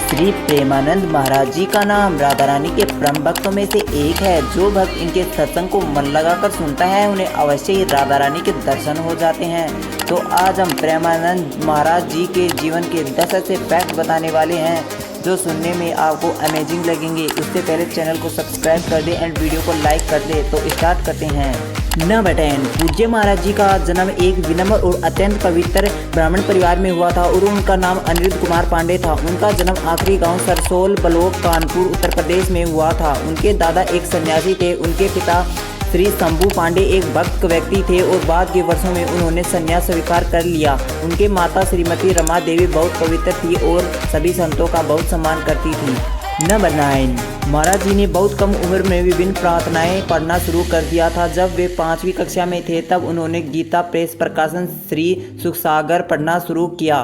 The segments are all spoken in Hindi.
श्री प्रेमानंद महाराज जी का नाम राधा रानी के परम भक्तों में से एक है। जो भक्त इनके सत्संग को मन लगाकर सुनता है उन्हें अवश्य ही राधा रानी के दर्शन हो जाते हैं। तो आज हम प्रेमानंद महाराज जी के जीवन के 10 ऐसे फैक्ट बताने वाले हैं जो सुनने में आपको अमेजिंग लगेंगे। उससे पहले चैनल को सब्सक्राइब कर दें एंड वीडियो को लाइक कर दें। तो स्टार्ट करते हैं। नंबर 10, पूज्य महाराज जी का जन्म एक विनम्र और अत्यंत पवित्र ब्राह्मण परिवार में हुआ था और उनका नाम अनिरुद्ध कुमार पांडे था। उनका जन्म आखिरी गांव सरसोल ब्लॉक कानपुर उत्तर प्रदेश में हुआ था। उनके दादा एक सन्यासी थे। उनके पिता श्री शंभू पांडे एक भक्त व्यक्ति थे और बाद के वर्षों में उन्होंने संन्यास स्वीकार कर लिया। उनके माता श्रीमती रमा देवी बहुत पवित्र थी और सभी संतों का बहुत सम्मान करती थी। नंबर 9, महाराज जी ने बहुत कम उम्र में विभिन्न प्रार्थनाएं पढ़ना शुरू कर दिया था। जब वे 5वीं कक्षा में थे तब उन्होंने गीता प्रेस प्रकाशन श्री सुखसागर पढ़ना शुरू किया।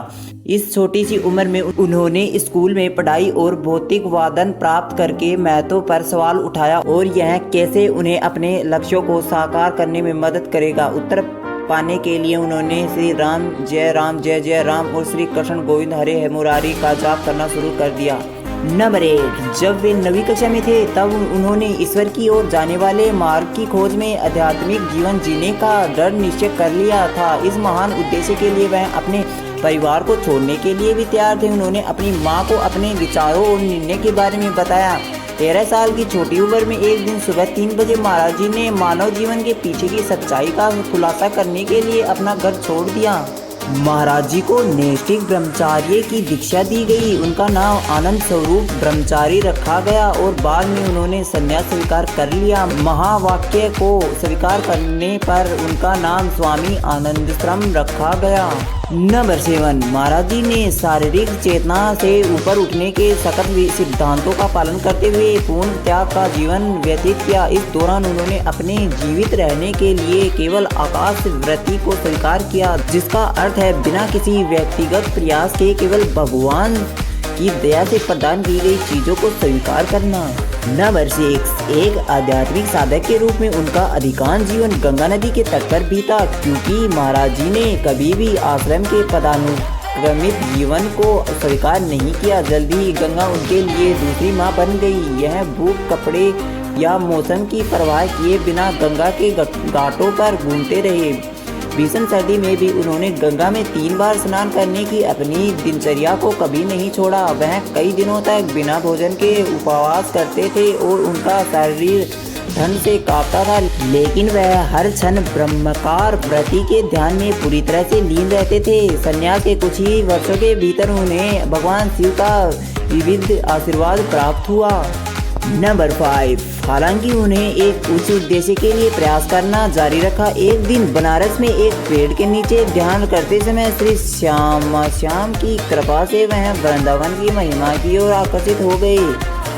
इस छोटी सी उम्र में उन्होंने स्कूल में पढ़ाई और भौतिक वादन प्राप्त करके महत्व पर सवाल उठाया और यह कैसे उन्हें अपने लक्ष्यों को साकार करने में मदद करेगा। उत्तर पाने के लिए उन्होंने श्री राम जय जय राम और श्री कृष्ण गोविंद हरे मुरारी का जाप करना शुरू कर दिया। नंबर 8, जब वे 9वीं कक्षा में थे तब उन्होंने ईश्वर की ओर जाने वाले मार्ग की खोज में आध्यात्मिक जीवन जीने का दृढ़ निश्चय कर लिया था। इस महान उद्देश्य के लिए वह अपने परिवार को छोड़ने के लिए भी तैयार थे। उन्होंने अपनी मां को अपने विचारों और निर्णय के बारे में बताया। 13 साल की छोटी उम्र में एक दिन सुबह 3 बजे महाराज जी ने मानव जीवन के पीछे की सच्चाई का खुलासा करने के लिए अपना घर छोड़ दिया। महाराज जी को नैष्ठिक ब्रह्मचार्य की दीक्षा दी गई। उनका नाम आनंद स्वरूप ब्रह्मचारी रखा गया और बाद में उन्होंने संन्यास स्वीकार कर लिया। महावाक्य को स्वीकार करने पर उनका नाम स्वामी आनंदश्रम रखा गया। नंबर 7, महाराज जी ने शारीरिक चेतना से ऊपर उठने के सख्त सिद्धांतों का पालन करते हुए पूर्ण त्याग का जीवन व्यतीत किया। इस दौरान उन्होंने अपने जीवित रहने के लिए केवल आकाश वृत्ति को स्वीकार किया, जिसका अर्थ है बिना किसी व्यक्तिगत प्रयास के केवल भगवान की दया से प्रदान की गई चीजों को स्वीकार करना। नंबर 6, एक आध्यात्मिक साधक के रूप में उनका अधिकांश जीवन गंगा नदी के तट पर बीता, क्योंकि महाराज जी ने कभी भी आश्रम के पदानुक्रमित जीवन को स्वीकार नहीं किया। जल्दी ही गंगा उनके लिए दूसरी माँ बन गई। यह भूख, कपड़े या मौसम की परवाह किए बिना गंगा के घाटों पर घूमते रहे। भीषण सर्दी में भी उन्होंने गंगा में 3 बार स्नान करने की अपनी दिनचर्या को कभी नहीं छोड़ा। वह कई दिनों तक बिना भोजन के उपवास करते थे और उनका शरीर ठंड से कांपता था, लेकिन वह हर क्षण ब्रह्मकार व्रति के ध्यान में पूरी तरह से लीन रहते थे। संन्यास के कुछ ही वर्षों के भीतर उन्हें भगवान शिव का विविध आशीर्वाद प्राप्त हुआ। नंबर 5, हालांकि उन्हें एक उच्च उद्देश्य के लिए प्रयास करना जारी रखा। एक दिन बनारस में एक पेड़ के नीचे ध्यान करते समय श्री श्याम की कृपा से वह वृंदावन की महिमा की ओर आकर्षित हो गए।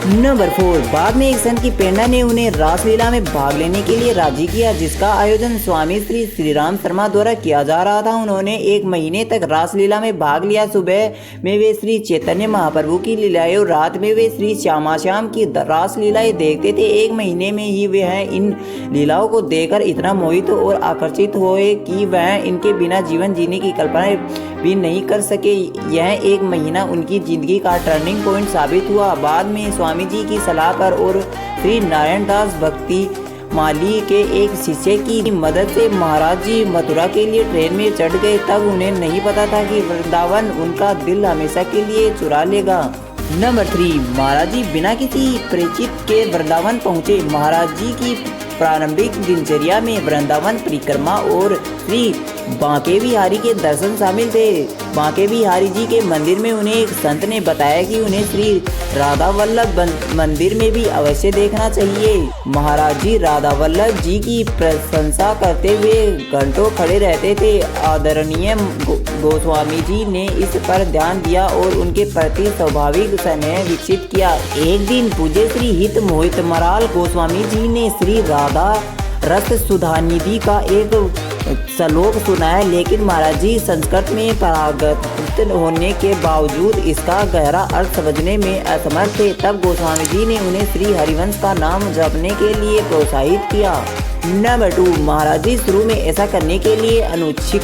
नंबर 4, बाद में एक संत की प्रेरणा ने उन्हें रासलीला में भाग लेने के लिए राजी किया, जिसका आयोजन स्वामी श्री राम शर्मा द्वारा किया जा रहा था। उन्होंने 1 महीने तक रासलीला में भाग लिया। सुबह में वे श्री चैतन्य महाप्रभु की लीलाएं और रात में वे श्री श्याम की रासलीलाएं देखते थे। 1 महीने में ही वह इन लीलाओं को देखकर इतना मोहित और आकर्षित हुए कि वह इनके बिना जीवन जीने की कल्पना भी नहीं कर सके। यह 1 महीना उनकी जिंदगी का टर्निंग पॉइंट साबित हुआ। बाद में स्वामी जी की सलाह पर और श्री नारायण दास भक्ति माली के एक शिष्य की मदद से महाराज जी मथुरा के लिए ट्रेन में चढ़ गए। तब उन्हें नहीं पता था कि वृंदावन उनका दिल हमेशा के लिए चुरा लेगा। नंबर 3, महाराज जी बिना किसी परिचित के वृंदावन पहुँचे। महाराज जी की प्रारंभिक दिनचर्या में वृंदावन परिक्रमा और श्री बांके बिहारी के दर्शन शामिल थे। बांके बिहारी जी के मंदिर में उन्हें एक संत ने बताया कि उन्हें श्री राधा वल्लभ मंदिर में भी अवश्य देखना चाहिए। महाराज जी राधा वल्लभ जी की प्रशंसा करते हुए घंटों खड़े रहते थे। आदरणीय गोस्वामी जी ने इस पर ध्यान दिया और उनके प्रति स्वाभाविक स्नेह विकसित किया। एक दिन पूज्य श्री हित मोहित मराल गोस्वामी जी ने श्री राधा रस सुधानिधि का एक श्लोक सुनाया, लेकिन महाराज जी संस्कृत में पारंगत होने के बावजूद इसका गहरा अर्थ समझने में असमर्थ थे। तब गोस्वामी जी ने उन्हें श्री हरिवंश का नाम जपने के लिए प्रोत्साहित किया। नंबर 2, महाराज जी शुरू में ऐसा करने के लिए अनुच्छिक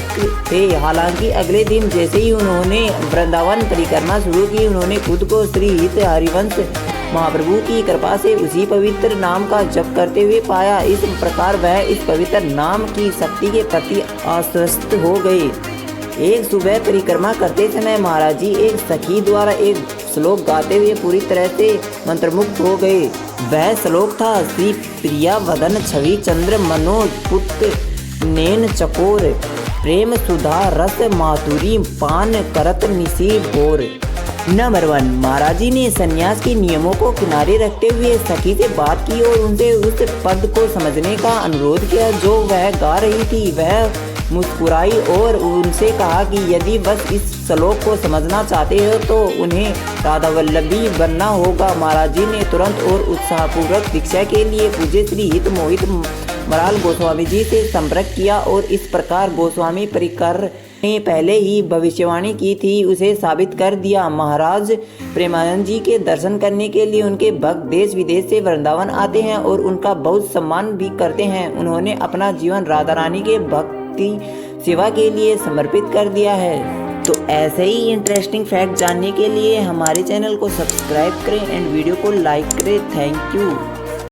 थे। हालांकि अगले दिन जैसे ही उन्होंने वृंदावन परिक्रमा शुरू की, उन्होंने खुद को श्री हरिवंश महाप्रभु की कृपा से उसी पवित्र नाम का जप करते हुए पाया। इस प्रकार वह इस पवित्र नाम की शक्ति के प्रति आश्वस्त हो गए। एक सुबह परिक्रमा करते समय महाराज जी एक सखी द्वारा एक श्लोक गाते हुए पूरी तरह से मंत्रमुग्ध हो गए। वह श्लोक था, श्री प्रिया वदन छवि चंद्र मनोज पुत्र नैन चकोर प्रेम सुधा रस माधुरी पान करत निशी बोर। नंबर 1, महाराज जी ने संन्यास के नियमों को किनारे रखते हुए सखी से बात की और उनसे उस पद को समझने का अनुरोध किया जो वह गा रही थी। वह मुस्कुराई और उनसे कहा कि यदि बस इस श्लोक को समझना चाहते हो तो उन्हें राधावल्लभी बनना होगा। महाराज जी ने तुरंत और उत्साहपूर्वक दीक्षा के लिए पूज्य श्री हित मोहित मराल गोस्वामी जी से संपर्क किया और इस प्रकार गोस्वामी परिकर ने पहले ही भविष्यवाणी की थी उसे साबित कर दिया। महाराज प्रेमानंद जी के दर्शन करने के लिए उनके भक्त देश विदेश से वृंदावन आते हैं और उनका बहुत सम्मान भी करते हैं। उन्होंने अपना जीवन राधा रानी के भक्ति सेवा के लिए समर्पित कर दिया है। तो ऐसे ही इंटरेस्टिंग फैक्ट जानने के लिए हमारे चैनल को सब्सक्राइब करें एंड वीडियो को लाइक करें। Thank you.